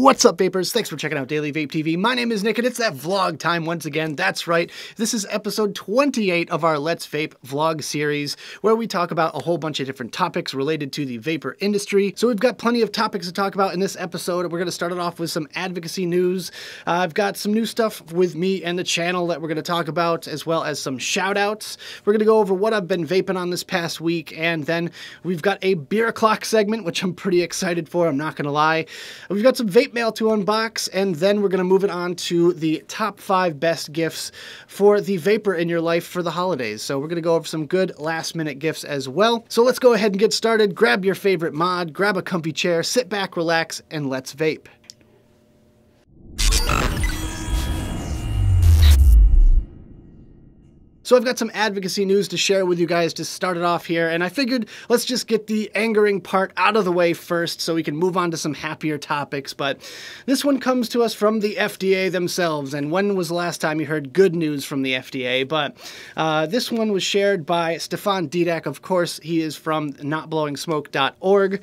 What's up, Vapers? Thanks for checking out Daily Vape TV. My name is Nick, and it's that vlog time once again. That's right. This is episode 28 of our Let's Vape vlog series, where we talk about a whole bunch of different topics related to the vapor industry. So we've got plenty of topics to talk about in this episode. We're going to start it off with some advocacy news. I've got some new stuff with me and the channel that we're going to talk about, as well as some shout-outs. We're going to go over what I've been vaping on this past week, and then we've got a beer o'clock segment, which I'm pretty excited for, I'm not going to lie. We've got some vape mail to unbox, and then we're going to move it on to the top 5 best gifts for the vapor in your life for the holidays. So we're going to go over some good last-minute gifts as well. So let's go ahead and get started. Grab your favorite mod, grab a comfy chair, sit back, relax, and let's vape. So I've got some advocacy news to share with you guys to start it off here, and I figured let's just get the angering part out of the way first so we can move on to some happier topics. But this one comes to us from the FDA themselves, and when was the last time you heard good news from the FDA? But this one was shared by Stefan Didak. Of course, he is from notblowingsmoke.org.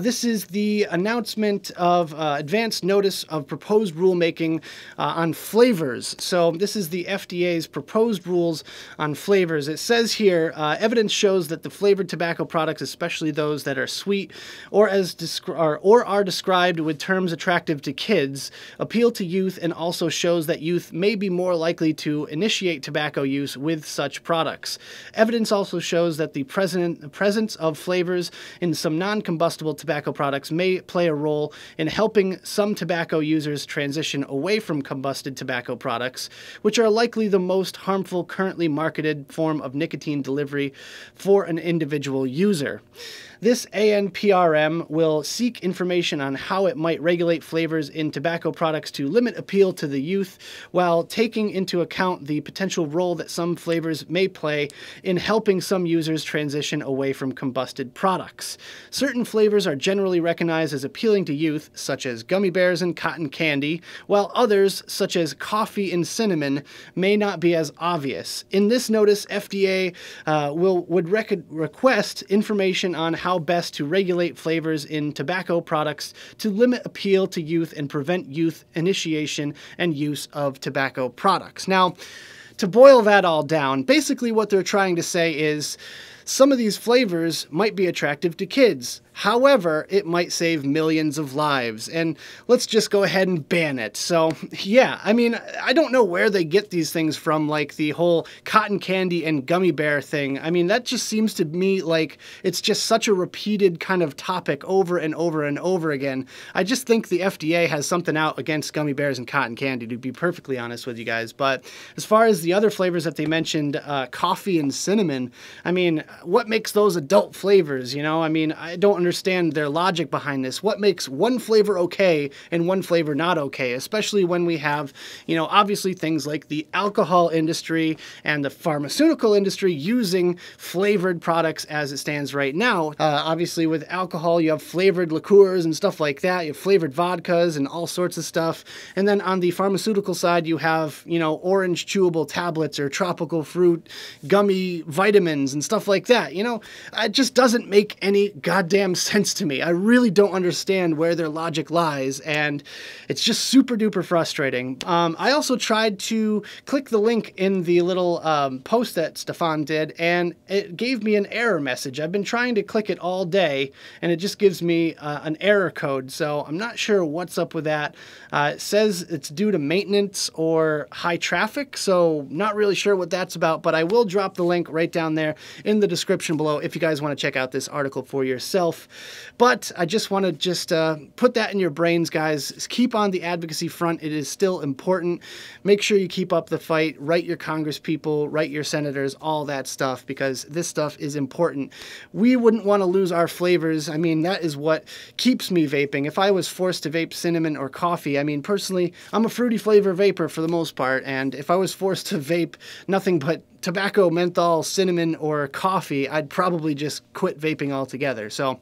This is the announcement of advanced notice of proposed rulemaking on flavors. So this is the FDA's proposed rules on flavors. It says here, evidence shows that the flavored tobacco products, especially those that are sweet or are described with terms attractive to kids, appeal to youth, and also shows that youth may be more likely to initiate tobacco use with such products. Evidence also shows that the presence of flavors in some non-combustible tobacco products may play a role in helping some tobacco users transition away from combusted tobacco products, which are likely the most harmful currently marketed form of nicotine delivery for an individual user. This ANPRM will seek information on how it might regulate flavors in tobacco products to limit appeal to the youth, while taking into account the potential role that some flavors may play in helping some users transition away from combusted products. Certain flavors are generally recognized as appealing to youth, such as gummy bears and cotton candy, while others, such as coffee and cinnamon, may not be as obvious. In this notice, FDA would request information on how best to regulate flavors in tobacco products to limit appeal to youth and prevent youth initiation and use of tobacco products. Now, to boil that all down, basically what they're trying to say is some of these flavors might be attractive to kids. However, it might save millions of lives, and let's just go ahead and ban it. So, yeah, I mean, I don't know where they get these things from, like the whole cotton candy and gummy bear thing. I mean, that just seems to me like it's just such a repeated kind of topic over and over and over again. I just think the FDA has something out against gummy bears and cotton candy, to be perfectly honest with you guys. But as far as the other flavors that they mentioned, coffee and cinnamon, I mean, what makes those adult flavors, you know? I mean, I don't understand their logic behind this. What makes one flavor okay and one flavor not okay, especially when we have, you know, obviously things like the alcohol industry and the pharmaceutical industry using flavored products as it stands right now. Obviously with alcohol, you have flavored liqueurs and stuff like that. You have flavored vodkas and all sorts of stuff. And then on the pharmaceutical side, you have, you know, orange chewable tablets or tropical fruit gummy vitamins and stuff like that. You know, it just doesn't make any goddamn sense to me. I really don't understand where their logic lies, and it's just super duper frustrating. I also tried to click the link in the little post that Stefan did, and it gave me an error message. I've been trying to click it all day, and it just gives me an error code, so I'm not sure what's up with that. It says it's due to maintenance or high traffic, so not really sure what that's about, but I will drop the link right down there in the description below if you guys want to check out this article for yourself. But I just want to put that in your brains, guys. Keep on the advocacy front. It is still important. Make sure you keep up the fight. Write your congresspeople, write your senators, all that stuff, because this stuff is important. We wouldn't want to lose our flavors. I mean, that is what keeps me vaping. If I was forced to vape cinnamon or coffee, I mean, personally, I'm a fruity flavor vapor for the most part, and if I was forced to vape nothing but tobacco, menthol, cinnamon, or coffee, I'd probably just quit vaping altogether. So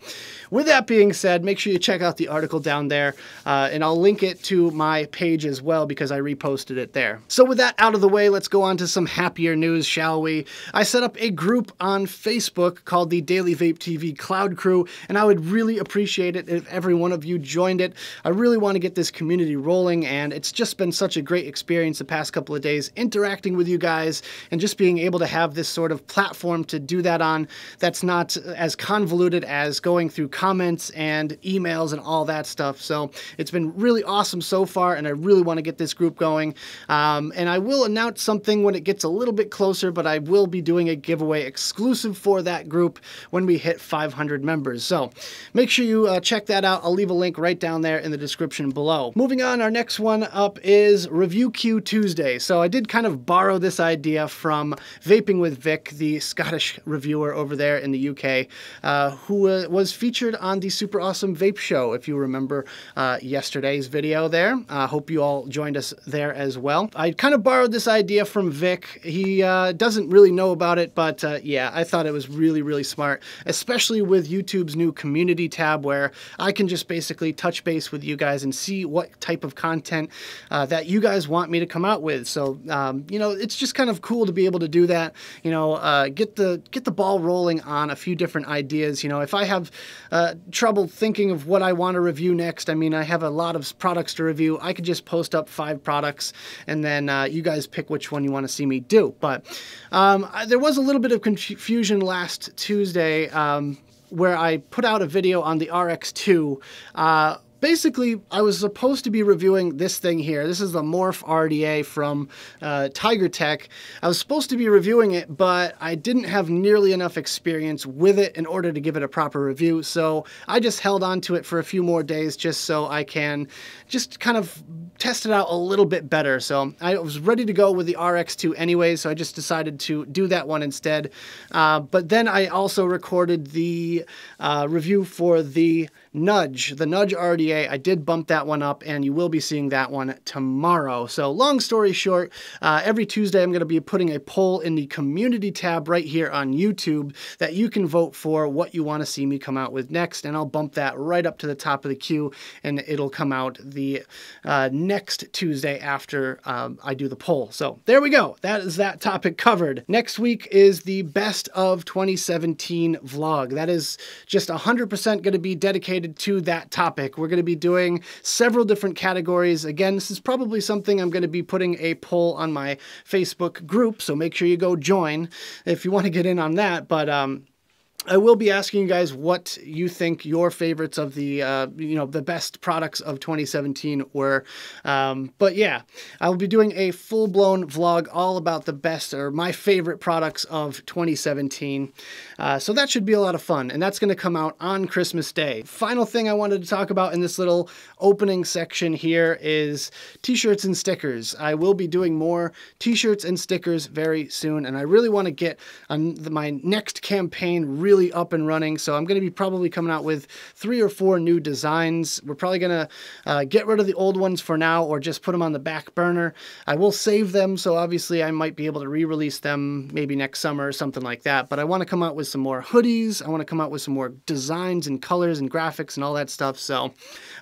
with that being said, make sure you check out the article down there, and I'll link it to my page as well because I reposted it there. So with that out of the way, let's go on to some happier news, shall we? I set up a group on Facebook called the Daily Vape TV Cloud Crew, and I would really appreciate it if every one of you joined it. I really want to get this community rolling, and it's just been such a great experience the past couple of days interacting with you guys and just being able to have this sort of platform to do that on that's not as convoluted as going through comments and emails and all that stuff. So it's been really awesome so far, and I really want to get this group going. And I will announce something when it gets a little bit closer, but I will be doing a giveaway exclusive for that group when we hit 500 members. So make sure you check that out. I'll leave a link right down there in the description below. Moving on, our next one up is Review Q Tuesday. So I did kind of borrow this idea from Vaping with Vic, the Scottish reviewer over there in the UK, who was featured on the Super Awesome Vape Show, if you remember yesterday's video there. Hope you all joined us there as well. I kind of borrowed this idea from Vic. He doesn't really know about it, but yeah, I thought it was really, really smart, especially with YouTube's new community tab where I can just basically touch base with you guys and see what type of content that you guys want me to come out with. So, you know, it's just kind of cool to be able to do that, you know, get the ball rolling on a few different ideas. You know, if I have trouble thinking of what I want to review next, I mean, I have a lot of products to review. I could just post up 5 products and then you guys pick which one you want to see me do. But there was a little bit of confusion last Tuesday where I put out a video on the RX2. Basically, I was supposed to be reviewing this thing here. This is the Morph RDA from Tiger Tech. I was supposed to be reviewing it, but I didn't have nearly enough experience with it in order to give it a proper review. So I just held on to it for a few more days just so I can just kind of test it out a little bit better. So I was ready to go with the RX2 anyway, so I just decided to do that one instead. But then I also recorded the review for the Nudge RDA. I did bump that one up, and you will be seeing that one tomorrow. So long story short, every Tuesday I'm going to be putting a poll in the community tab right here on YouTube that you can vote for what you want to see me come out with next, and I'll bump that right up to the top of the queue, and it'll come out the next Tuesday after I do the poll. So there we go. That is that topic covered. Next week is the best of 2017 vlog. That is just 100% going to be dedicated to that topic. We're going to be doing several different categories. Again, this is probably something I'm going to be putting a poll on my Facebook group, so make sure you go join if you want to get in on that. But I will be asking you guys what you think your favorites of the, you know, the best products of 2017 were. But yeah, I will be doing a full-blown vlog all about the best or my favorite products of 2017. So that should be a lot of fun, and that's going to come out on Christmas Day. Final thing I wanted to talk about in this little opening section here is t-shirts and stickers. I will be doing more t-shirts and stickers very soon, and I really want to get on my next campaign really up and running. So I'm going to be probably coming out with 3 or 4 new designs. We're probably going to get rid of the old ones for now or just put them on the back burner. I will save them, so obviously I might be able to re-release them maybe next summer or something like that. But I want to come out with some more hoodies. I want to come out with some more designs and colors and graphics and all that stuff. So,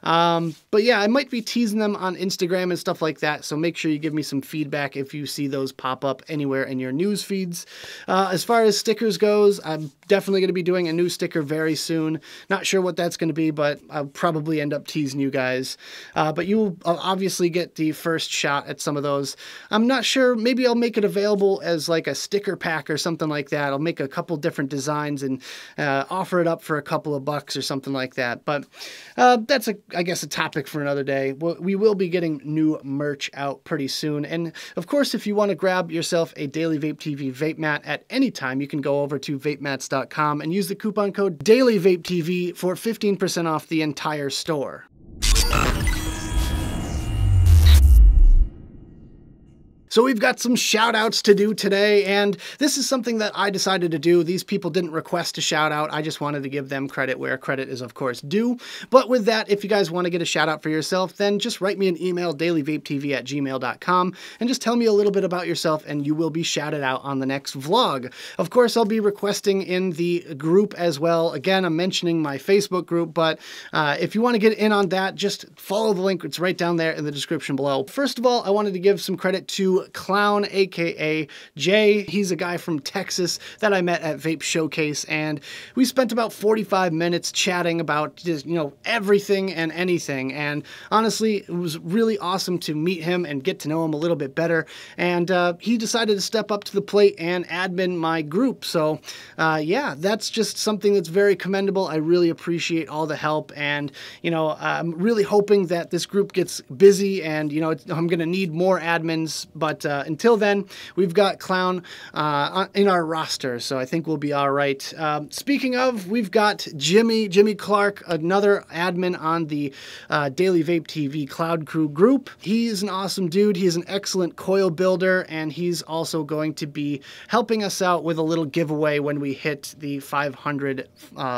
but yeah, I might be teasing them on Instagram and stuff like that. So make sure you give me some feedback if you see those pop up anywhere in your news feeds. As far as stickers goes, I'm definitely going to be doing a new sticker very soon. Not sure what that's going to be, but I'll probably end up teasing you guys. But you'll obviously get the first shot at some of those. I'm not sure. Maybe I'll make it available as like a sticker pack or something like that. I'll make a couple different designs and offer it up for a couple of bucks or something like that. But that's, I guess, a topic for another day. We will be getting new merch out pretty soon. And of course, if you want to grab yourself a Daily Vape TV vape mat at any time, you can go over to vapemats.com and use the coupon code DailyVapeTV for 15% off the entire store. So we've got some shout outs to do today, and this is something that I decided to do. These people didn't request a shout out. I just wanted to give them credit where credit is, of course, due. But with that, if you guys want to get a shout out for yourself, then just write me an email, dailyvapetv@gmail.com, and just tell me a little bit about yourself, and you will be shouted out on the next vlog. Of course, I'll be requesting in the group as well. Again, I'm mentioning my Facebook group, but if you want to get in on that, just follow the link. It's right down there in the description below. First of all, I wanted to give some credit to Clown, aka Jay. He's a guy from Texas that I met at Vape Showcase, and we spent about 45 minutes chatting about just, everything and anything. And honestly, it was really awesome to meet him and get to know him a little bit better. And he decided to step up to the plate and admin my group. So yeah, that's just something that's very commendable. I really appreciate all the help, and I'm really hoping that this group gets busy, and I'm gonna need more admins, but until then, we've got Clown in our roster, so I think we'll be all right. Speaking of, we've got Jimmy Clark, another admin on the Daily Vape TV Cloud Crew group. He's an awesome dude. He's an excellent coil builder, and he's also going to be helping us out with a little giveaway when we hit the 500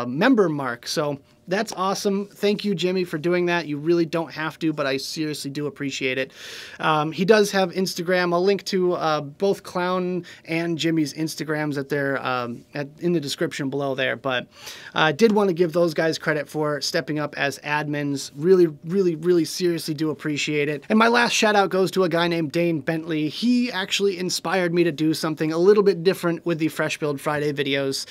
member mark. So that's awesome. Thank you, Jimmy, for doing that. You really don't have to, but I seriously do appreciate it. He does have Instagram. I'll link to both Clown and Jimmy's Instagrams in the description below there. But I did want to give those guys credit for stepping up as admins. Really seriously do appreciate it. And my last shout out goes to a guy named Dane Bentley. He actually inspired me to do something a little bit different with the Fresh Build Friday videos.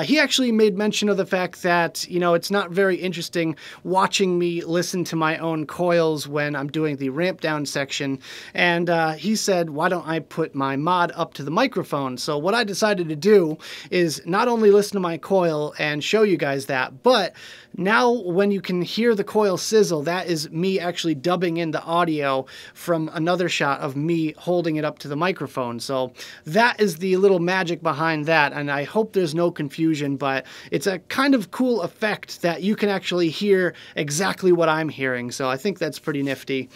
He actually made mention of the fact that, it's not very interesting watching me listen to my own coils when I'm doing the ramp down section. And he said, why don't I put my mod up to the microphone? So what I decided to do is not only listen to my coil and show you guys that, but now when you can hear the coil sizzle, that is me actually dubbing in the audio from another shot of me holding it up to the microphone. So that is the little magic behind that, and I hope there's no confusion, but it's a kind of cool effect that you can actually hear exactly what I'm hearing. So I think that's pretty nifty.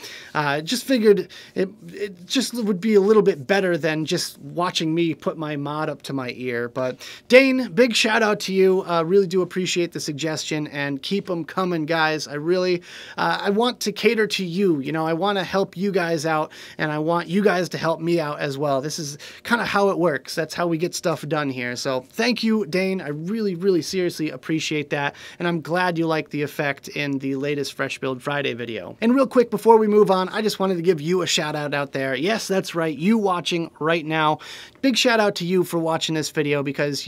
Just figured it just would be a little bit better than just watching me put my mod up to my ear. But Dane, big shout out to you. Really do appreciate the suggestion, and keep them coming, guys. I want to cater to you. I want to help you guys out, and I want you guys to help me out as well. This is kind of how it works. That's how we get stuff done here. So thank you, Dane. I really seriously appreciate that, and I'm glad you like the effect in the latest Fresh Build Friday video. And real quick before we move on, I just wanted to give you a shout out there. Yes, that's right, you watching right now. Big shout out to you for watching this video, because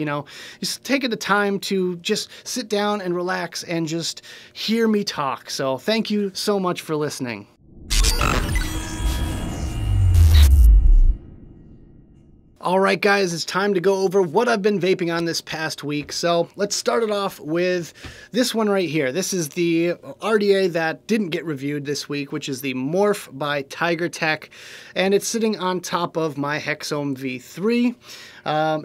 just taking the time to just sit down and relax and just hear me talk. So thank you so much for listening. All right, guys, it's time to go over what I've been vaping on this past week. So let's start it off with this one right here. This is the RDA that didn't get reviewed this week, which is the Morph by Tiger Tech, and it's sitting on top of my Hexome V3.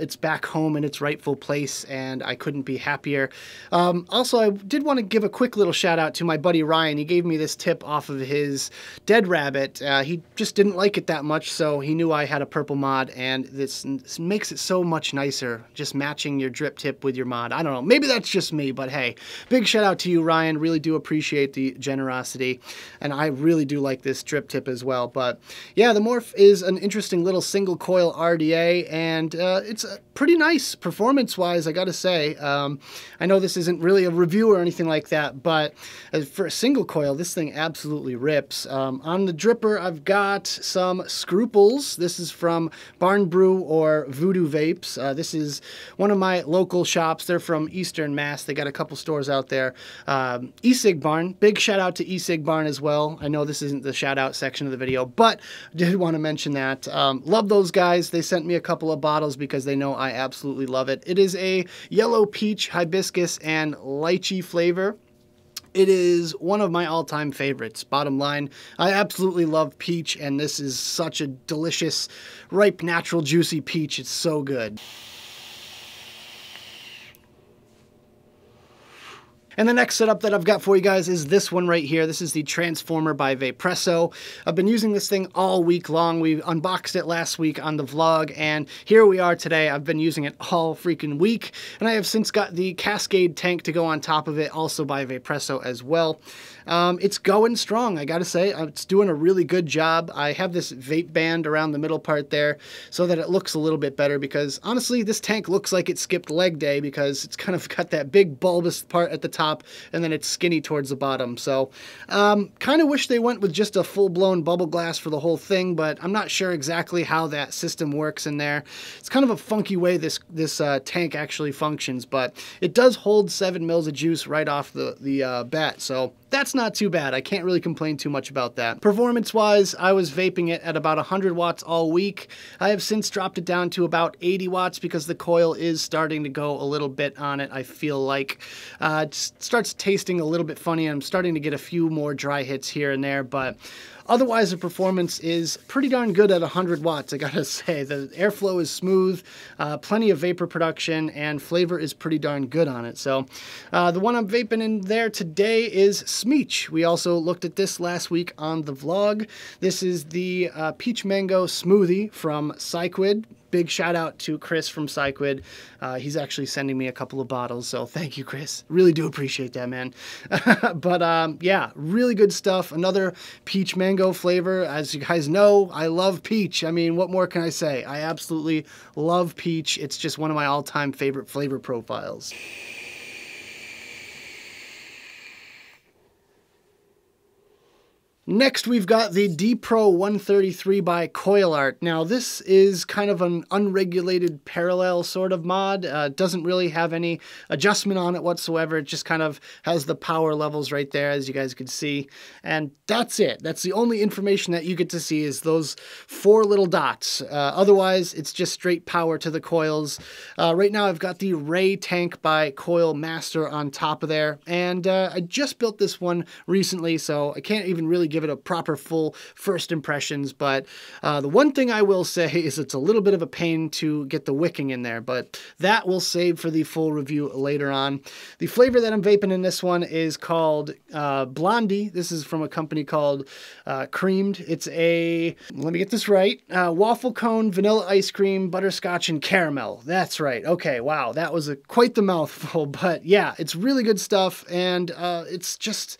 It's back home in its rightful place, and I couldn't be happier. Also, I did want to give a quick little shout out to my buddy Ryan. He gave me this tip off of his Dead Rabbit. He just didn't like it that much, so he knew I had a purple mod, and this makes it so much nicer, just matching your drip tip with your mod. I don't know, maybe that's just me, but hey, big shout out to you, Ryan. Really do appreciate the generosity, and I really do like this drip tip as well. But yeah, the Morph is an interesting little single coil RDA, and it's pretty nice performance-wise, I gotta say. I know this isn't really a review or anything like that, but for a single coil, this thing absolutely rips. On the dripper, I've got some Scruples. This is from Barn Brew or Voodoo Vapes. This is one of my local shops. They're from Eastern Mass. They got a couple stores out there. E-Cig Barn, big shout out to E-Cig Barn as well. I know this isn't the shout out section of the video, but did want to mention that. Love those guys. They sent me a couple of bottles because they know I absolutely love it. It is a yellow peach, hibiscus, and lychee flavor. It is one of my all-time favorites, bottom line. I absolutely love peach, and this is such a delicious, ripe, natural, juicy peach. It's so good. And the next setup that I've got for you guys is this one right here. This is the Transformer by Vaperesso. I've been using this thing all week long. We unboxed it last week on the vlog, and here we are today. I've been using it all freaking week, and I have since got the Cascade tank to go on top of it, also by Vaperesso as well. It's going strong, I gotta say. It's doing a really good job. I have this vape band around the middle part there so that it looks a little bit better, because honestly, this tank looks like it skipped leg day, because it's kind of got that big bulbous part at the top and then it's skinny towards the bottom. So kind of wish they went with just a full-blown bubble glass for the whole thing, but I'm not sure exactly how that system works in there. It's kind of a funky way this tank actually functions, but it does hold 7 mils of juice right off the bat, so that's not too bad. I can't really complain too much about that. Performance-wise, I was vaping it at about 100 watts all week. I have since dropped it down to about 80 watts because the coil is starting to go a little bit on it, I feel like. It starts tasting a little bit funny. I'm starting to get a few more dry hits here and there, but otherwise, the performance is pretty darn good at 100 watts, I gotta say. The airflow is smooth, plenty of vapor production, and flavor is pretty darn good on it. So the one I'm vaping in there today is Smeech. We also looked at this last week on the vlog. This is the Peach Mango Smoothie from Cyquid. Big shout out to Chris from Cyquid. He's actually sending me a couple of bottles, so thank you, Chris. Really do appreciate that, man. But yeah, really good stuff. Another peach mango flavor. As you guys know, I love peach. I mean, what more can I say? I absolutely love peach. It's just one of my all-time favorite flavor profiles. Next, we've got the D-Pro 133 by Coilart. Now, this is kind of an unregulated parallel sort of mod. Doesn't really have any adjustment on it whatsoever. It just kind of has the power levels right there, as you guys can see. And that's it. That's the only information that you get to see is those 4 little dots. Otherwise, it's just straight power to the coils. Right now, I've got the Ray tank by Coil Master on top of there. And I just built this one recently, so I can't even really give it a proper full first impressions, but the one thing I will say is it's a little bit of a pain to get the wicking in there, but that we'll save for the full review later on. The flavor that I'm vaping in this one is called Blondie. This is from a company called Creamed. It's a, let me get this right, waffle cone, vanilla ice cream, butterscotch, and caramel. That's right. Okay, wow, that was quite the mouthful, but yeah, it's really good stuff, and it's just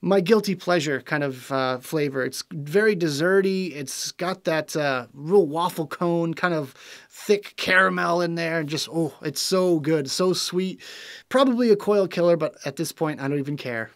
my guilty pleasure kind of flavor. It's very desserty. It's got that real waffle cone kind of thick caramel in there, and just, oh, it's so good, so sweet. Probably a coil killer, but at this point, I don't even care.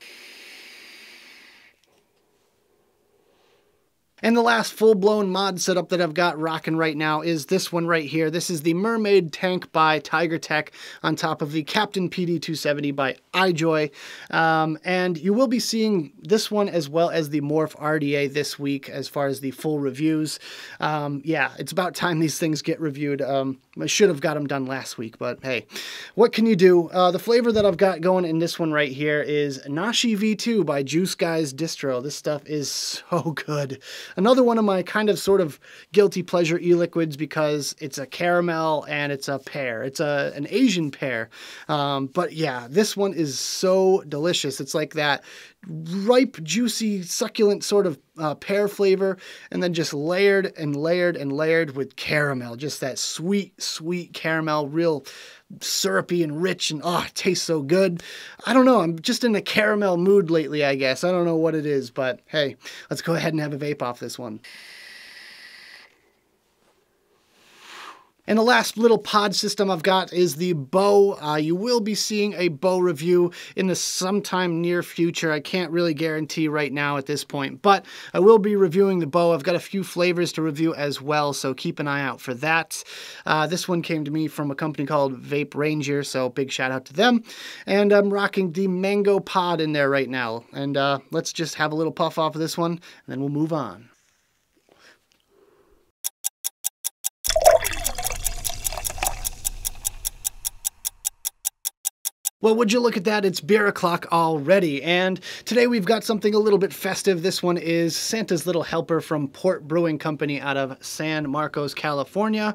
And the last full-blown mod setup that I've got rocking right now is this one right here. This is the Mermaid tank by Tiger Tech on top of the Captain PD270 by iJoy. And you will be seeing this one as well as the Morph RDA this week as far as the full reviews. Yeah, it's about time these things get reviewed. I should have got them done last week, but hey, what can you do? The flavor that I've got going in this one right here is Nashi V2 by Juice Guy's Distro. This stuff is so good. Another one of my kind of sort of guilty pleasure e-liquids because it's a caramel and it's a pear. It's an Asian pear. But yeah, this one is so delicious. It's like that ripe, juicy, succulent sort of pear flavor, and then just layered and layered and layered with caramel. Just that sweet, sweet caramel, real syrupy and rich, and oh, it tastes so good. I don't know, I'm just in a caramel mood lately, I guess. I don't know what it is, but hey, let's go ahead and have a vape off this one. And the last little pod system I've got is the Bow. You will be seeing a Bow review in the sometime near future. I can't really guarantee right now at this point, but I will be reviewing the Bow. I've got a few flavors to review as well, so keep an eye out for that. This one came to me from a company called Vape Ranger, so big shout out to them. And I'm rocking the Mango Pod in there right now. And let's just have a little puff off of this one, and then we'll move on. Well, would you look at that, it's beer o'clock already, and today we've got something a little bit festive. This one is Santa's Little Helper from Port Brewing Company out of San Marcos, California.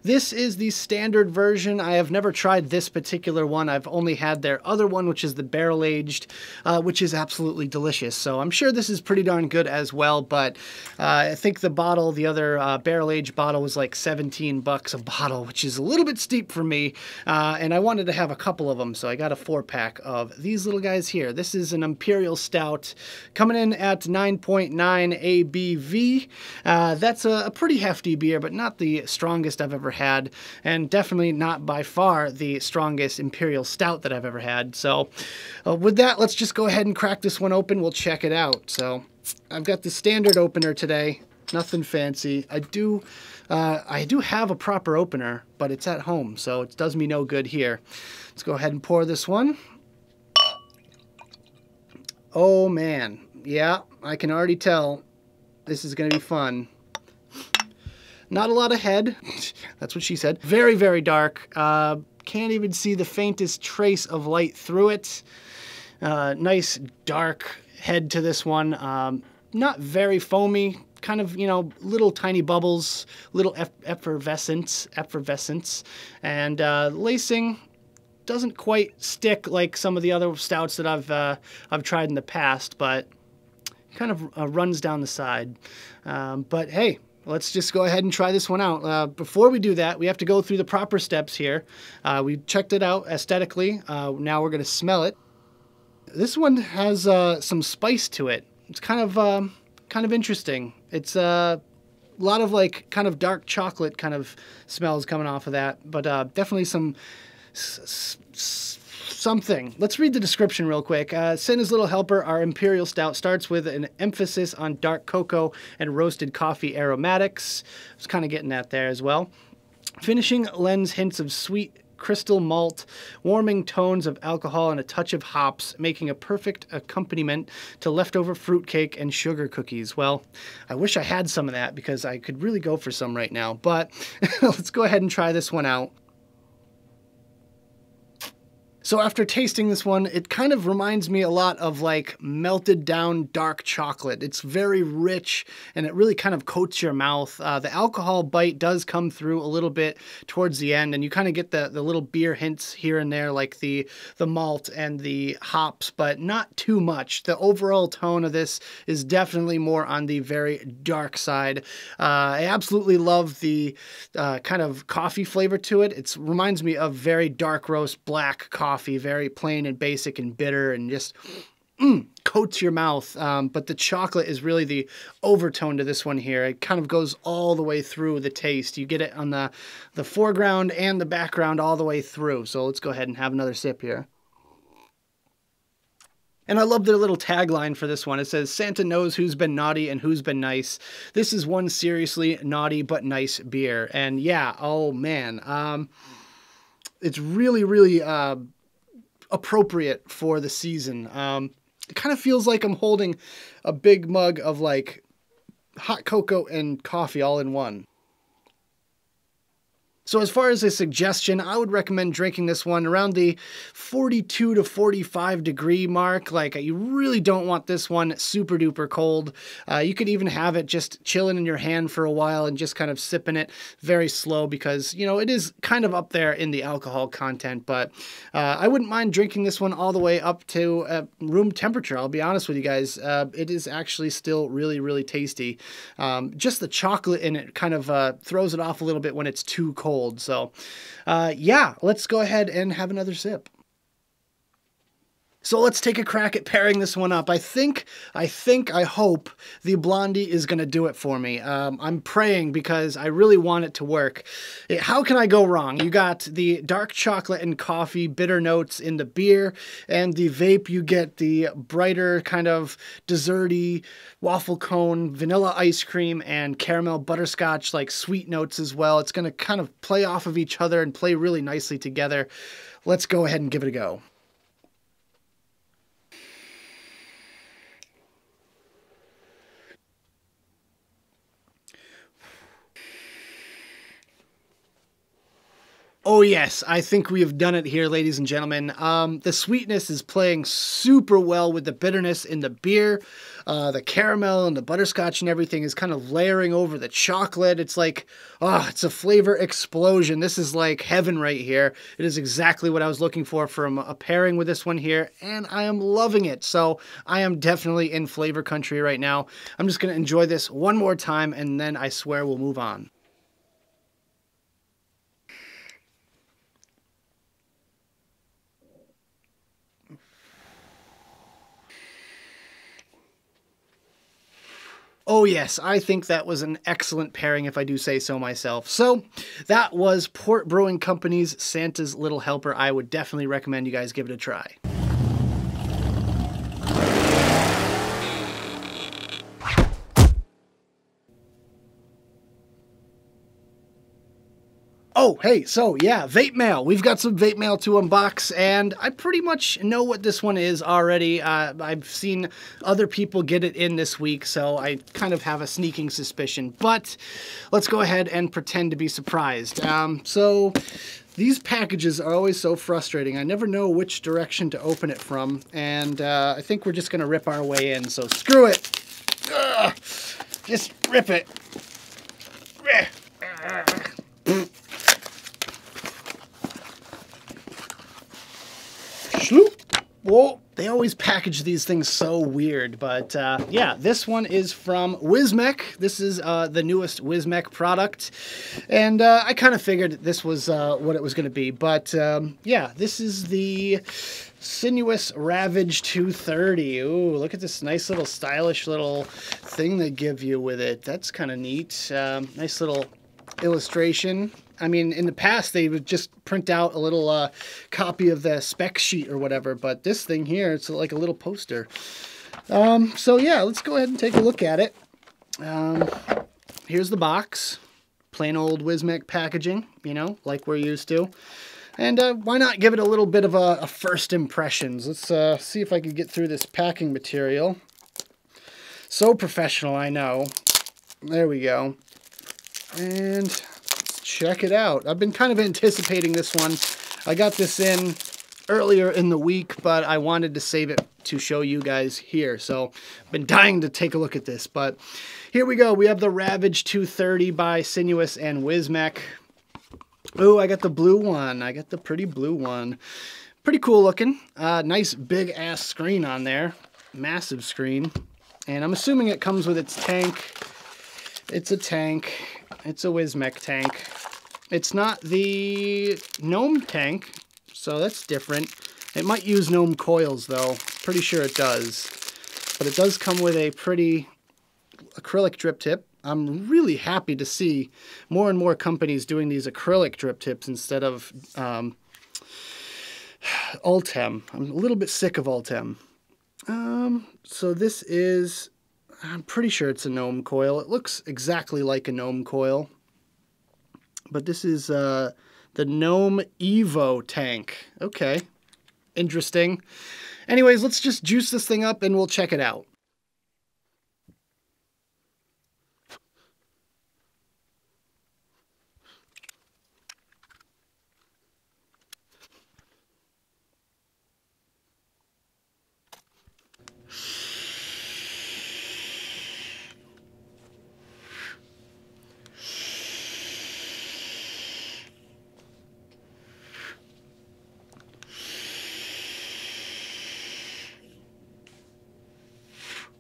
This is the standard version. I have never tried this particular one. I've only had their other one, which is the barrel-aged, which is absolutely delicious. So I'm sure this is pretty darn good as well, but I think the bottle, the other barrel-aged bottle was like 17 bucks a bottle, which is a little bit steep for me, and I wanted to have a couple of them, so I got a 4-pack of these little guys here. This is an Imperial Stout coming in at 9.9 ABV. That's a pretty hefty beer, but not the strongest I've ever had, and definitely not by far the strongest Imperial Stout that I've ever had. So with that, let's just go ahead and crack this one open. We'll check it out. So I've got the standard opener today, nothing fancy. I do have a proper opener, but it's at home, so it does me no good here. Let's go ahead and pour this one. Oh man, yeah, I can already tell this is gonna be fun. Not a lot of head, that's what she said. Very, very dark. Can't even see the faintest trace of light through it. Nice dark head to this one. Not very foamy, kind of, you know, little tiny bubbles, little effervescence, and lacing doesn't quite stick like some of the other stouts that I've tried in the past, but kind of runs down the side. But hey, let's just go ahead and try this one out. Before we do that, we have to go through the proper steps here. We checked it out aesthetically. Now we're going to smell it. This one has some spice to it. It's kind of interesting. It's a lot of like kind of dark chocolate kind of smells coming off of that, but definitely some something. Let's read the description real quick. Santa's Little Helper, our Imperial Stout, starts with an emphasis on dark cocoa and roasted coffee aromatics. I was kind of getting that there as well. Finishing lends hints of sweet crystal malt, warming tones of alcohol, and a touch of hops, making a perfect accompaniment to leftover fruitcake and sugar cookies. Well, I wish I had some of that because I could really go for some right now, but let's go ahead and try this one out. So after tasting this one, it kind of reminds me a lot of like melted down dark chocolate. It's very rich and it really kind of coats your mouth. The alcohol bite does come through a little bit towards the end, and you kind of get the little beer hints here and there, like the malt and the hops, but not too much. The overall tone of this is definitely more on the very dark side. I absolutely love the kind of coffee flavor to it. It reminds me of very dark roast black coffee. Very plain and basic and bitter and just coats your mouth. But the chocolate is really the overtone to this one here. It kind of goes all the way through the taste. You get it on the foreground and the background all the way through. So let's go ahead and have another sip here. And I love their little tagline for this one. It says, Santa knows who's been naughty and who's been nice. This is one seriously naughty but nice beer. And yeah, oh man. It's really, really appropriate for the season. It kind of feels like I'm holding a big mug of like hot cocoa and coffee all in one. So as far as a suggestion, I would recommend drinking this one around the 42 to 45 degree mark. Like, you really don't want this one super duper cold. You could even have it just chilling in your hand for a while and just kind of sipping it very slow because, you know, it is kind of up there in the alcohol content. But I wouldn't mind drinking this one all the way up to room temperature. I'll be honest with you guys. It is actually still really, really tasty. Just the chocolate in it kind of throws it off a little bit when it's too cold. So yeah, let's go ahead and have another sip. So let's take a crack at pairing this one up. I hope the Blondie is going to do it for me. I'm praying because I really want it to work. How can I go wrong? You got the dark chocolate and coffee bitter notes in the beer, and the vape you get the brighter kind of desserty waffle cone, vanilla ice cream, and caramel butterscotch like sweet notes as well. It's going to kind of play off of each other and play really nicely together. Let's go ahead and give it a go. Oh yes, I think we have done it here, ladies and gentlemen. The sweetness is playing super well with the bitterness in the beer. The caramel and the butterscotch and everything is kind of layering over the chocolate. It's like, oh, it's a flavor explosion. This is like heaven right here. It is exactly what I was looking for from a pairing with this one here, and I am loving it. So I am definitely in flavor country right now. I'm just going to enjoy this one more time, and then I swear we'll move on. Oh yes, I think that was an excellent pairing if I do say so myself. So that was Port Brewing Company's Santa's Little Helper. I would definitely recommend you guys give it a try. Oh, hey, so yeah, vape mail. We've got some vape mail to unbox, and I pretty much know what this one is already. I've seen other people get it in this week, so I kind of have a sneaking suspicion. But let's go ahead and pretend to be surprised. So these packages are always so frustrating. I never know which direction to open it from, and I think we're just going to rip our way in, so screw it. Ugh, just rip it. Whoa, they always package these things so weird, but yeah, this one is from Wismec. This is the newest Wismec product, and I kind of figured this was what it was going to be, but yeah, this is the Sinuous Ravage 230. Ooh, look at this nice little stylish little thing they give you with it. That's kind of neat. Nice little illustration. I mean, in the past, they would just print out a little copy of the spec sheet or whatever, but this thing here, it's like a little poster. So yeah, let's go ahead and take a look at it. Here's the box. Plain old Wismec packaging, you know, like we're used to. And why not give it a little bit of a first impressions? Let's see if I can get through this packing material. So professional, I know. There we go. And check it out. I've been kind of anticipating this one. I got this in earlier in the week, but I wanted to save it to show you guys here. So I've been dying to take a look at this, but here we go. We have the Ravage 230 by Sinuous and Wismec. Oh, I got the blue one. I got the pretty blue one. Pretty cool looking. Nice big ass screen on there. Massive screen. And I'm assuming it comes with its tank. It's a tank. It's a Wismec tank. It's not the Gnome tank, so that's different. It might use Gnome coils, though. Pretty sure it does. But it does come with a pretty acrylic drip tip. I'm really happy to see more and more companies doing these acrylic drip tips instead of Ultem. I'm a little bit sick of Ultem. So this is, I'm pretty sure it's a Gnome coil. It looks exactly like a Gnome coil. But this is the Gnome Evo tank. Okay, interesting. Anyways, let's just juice this thing up and we'll check it out.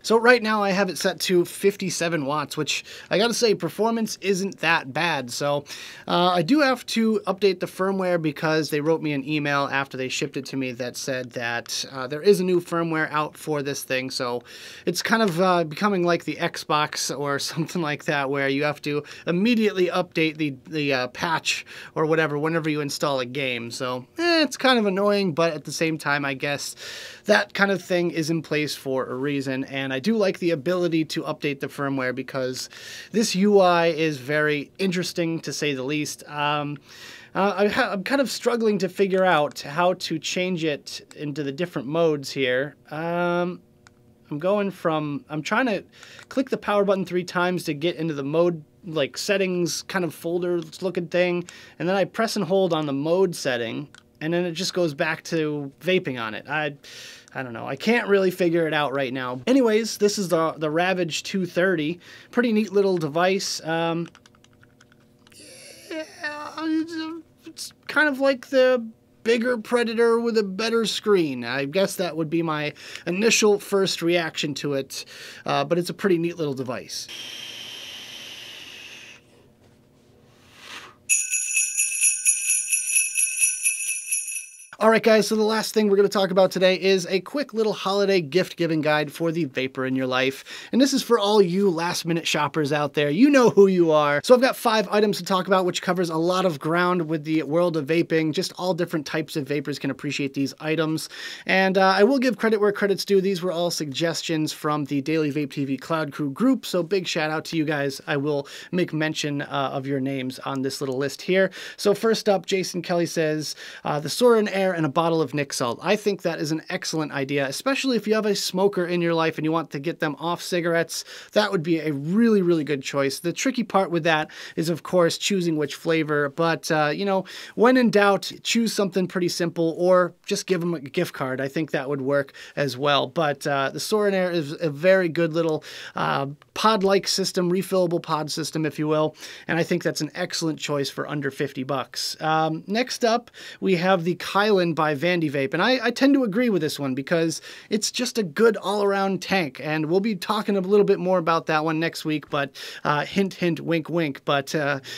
So right now I have it set to 57 watts, which I gotta say performance isn't that bad. So I do have to update the firmware because they wrote me an email after they shipped it to me that said that there is a new firmware out for this thing. So it's kind of becoming like the Xbox or something like that, where you have to immediately update the patch or whatever whenever you install a game. So it's kind of annoying, but at the same time, I guess that kind of thing is in place for a reason, and I do like the ability to update the firmware because this UI is very interesting, to say the least. I'm kind of struggling to figure out how to change it into the different modes here. I'm trying to click the power button 3 times to get into the mode like settings kind of folder looking thing, and then I press and hold on the mode setting, and then it just goes back to vaping on it. I don't know. I can't really figure it out right now. Anyways, this is the Ravage 230. Pretty neat little device. Yeah, it's kind of like the bigger Predator with a better screen. I guess that would be my initial first reaction to it, but it's a pretty neat little device. All right, guys, so the last thing we're going to talk about today is a quick little holiday gift-giving guide for the vapor in your life. And this is for all you last-minute shoppers out there. You know who you are. So I've got 5 items to talk about, which covers a lot of ground with the world of vaping. Just all different types of vapors can appreciate these items. And I will give credit where credit's due. These were all suggestions from the Daily Vape TV Cloud Crew group, so big shout out to you guys. I will make mention of your names on this little list here. So first up, Jason Kelly says, the Soren Air and a bottle of Nic Salt. I think that is an excellent idea, especially if you have a smoker in your life and you want to get them off cigarettes. That would be a really, really good choice. The tricky part with that is, of course, choosing which flavor, but, you know, when in doubt, choose something pretty simple or just give them a gift card. I think that would work as well, but the Soren Air is a very good little pod-like system, refillable pod system, if you will, and I think that's an excellent choice for under 50 bucks. Next up, we have the Kylan by Vandy Vape, and I tend to agree with this one because it's just a good all-around tank, and we'll be talking a little bit more about that one next week, but hint, hint, wink, wink. But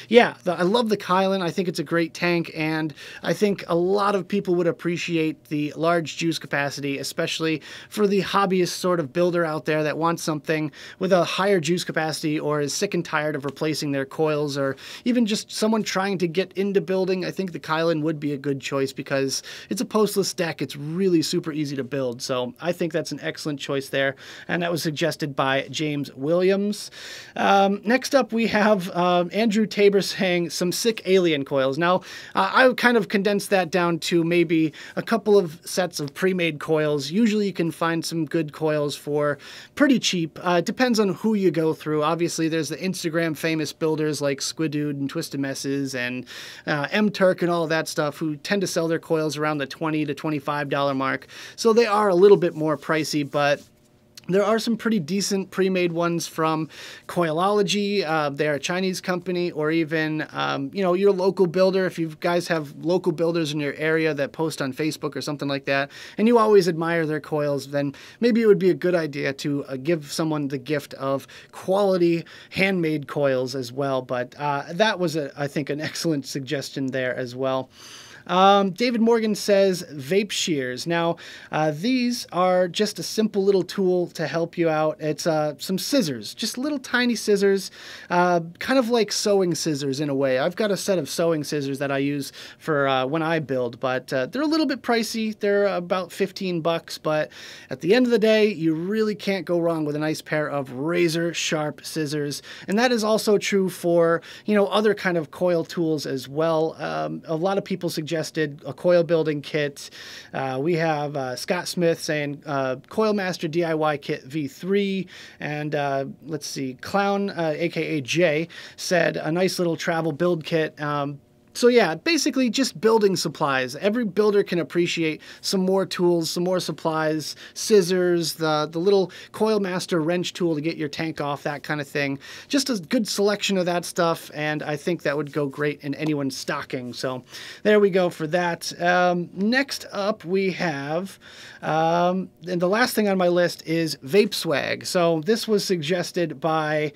yeah, I love the Kylan. I think it's a great tank, and I think a lot of people would appreciate the large juice capacity, especially for the hobbyist sort of builder out there that wants something with a higher juice capacity or is sick and tired of replacing their coils, or even just someone trying to get into building. I think the Kylan would be a good choice because it's a postless deck. It's really super easy to build. So I think that's an excellent choice there. And that was suggested by James Williams. Next up, we have Andrew Tabor saying some sick alien coils. Now, I kind of condensed that down to maybe a couple of sets of pre-made coils. Usually you can find some good coils for pretty cheap. It depends on who you go through. Obviously, there's the Instagram famous builders like Squidude and Twisted Messes and M-Turk and all of that stuff who tend to sell their coils around the $20 to $25 mark. So they are a little bit more pricey, but there are some pretty decent pre-made ones from Coilology. They're a Chinese company, or even, you know, your local builder. If you guys have local builders in your area that post on Facebook or something like that, and you always admire their coils, then maybe it would be a good idea to give someone the gift of quality handmade coils as well. But that was, I think, an excellent suggestion there as well. David Morgan says vape shears. Now, these are just a simple little tool to help you out. It's some scissors, just little tiny scissors, kind of like sewing scissors in a way. I've got a set of sewing scissors that I use for when I build, but they're a little bit pricey. They're about 15 bucks, but at the end of the day, you really can't go wrong with a nice pair of razor sharp scissors. And that is also true for, you know, other kind of coil tools as well. A lot of people suggest a coil building kit. We have Scott Smith saying Coil Master DIY Kit V3, and let's see, Clown, aka Jay, said a nice little travel build kit. So yeah, basically just building supplies. Every builder can appreciate some more tools, some more supplies, scissors, the little Coil Master wrench tool to get your tank off, that kind of thing. Just a good selection of that stuff, and I think that would go great in anyone's stocking. So there we go for that. Next up we have, and the last thing on my list is Vape Swag. So this was suggested by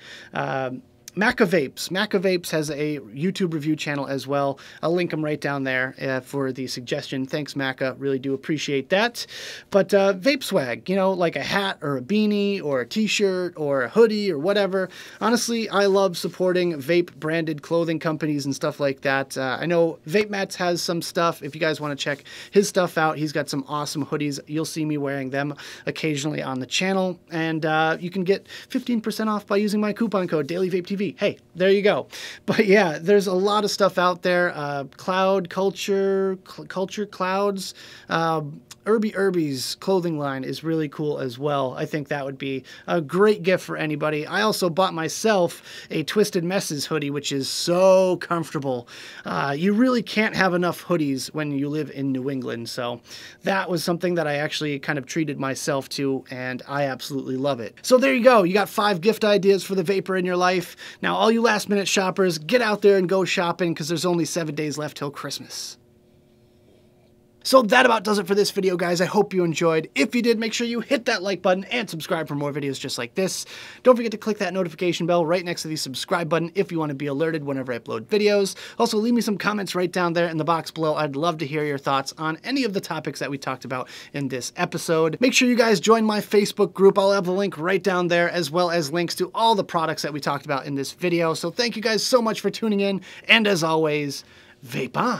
Macca Vapes. Macca Vapes has a YouTube review channel as well. I'll link them right down there for the suggestion. Thanks, Macca. Really do appreciate that. But vape swag, you know, like a hat or a beanie or a t-shirt or a hoodie or whatever. Honestly, I love supporting vape branded clothing companies and stuff like that. I know Vape Mats has some stuff. If you guys want to check his stuff out, he's got some awesome hoodies. You'll see me wearing them occasionally on the channel. And you can get 15% off by using my coupon code DailyVapeTV TV. Hey, there you go. But yeah, there's a lot of stuff out there. Cloud Culture, Culture Clouds, Irby's clothing line is really cool as well. I think that would be a great gift for anybody. I also bought myself a Twisted Messes hoodie, which is so comfortable. You really can't have enough hoodies when you live in New England, so that was something that I actually kind of treated myself to, and I absolutely love it. So there you go. You got 5 gift ideas for the vapor in your life. Now, all you last-minute shoppers, get out there and go shopping because there's only 7 days left till Christmas. So that about does it for this video, guys. I hope you enjoyed. If you did, make sure you hit that like button and subscribe for more videos just like this. Don't forget to click that notification bell right next to the subscribe button if you want to be alerted whenever I upload videos. Also, leave me some comments right down there in the box below. I'd love to hear your thoughts on any of the topics that we talked about in this episode. Make sure you guys join my Facebook group. I'll have the link right down there, as well as links to all the products that we talked about in this video. So thank you guys so much for tuning in, and as always, vape on.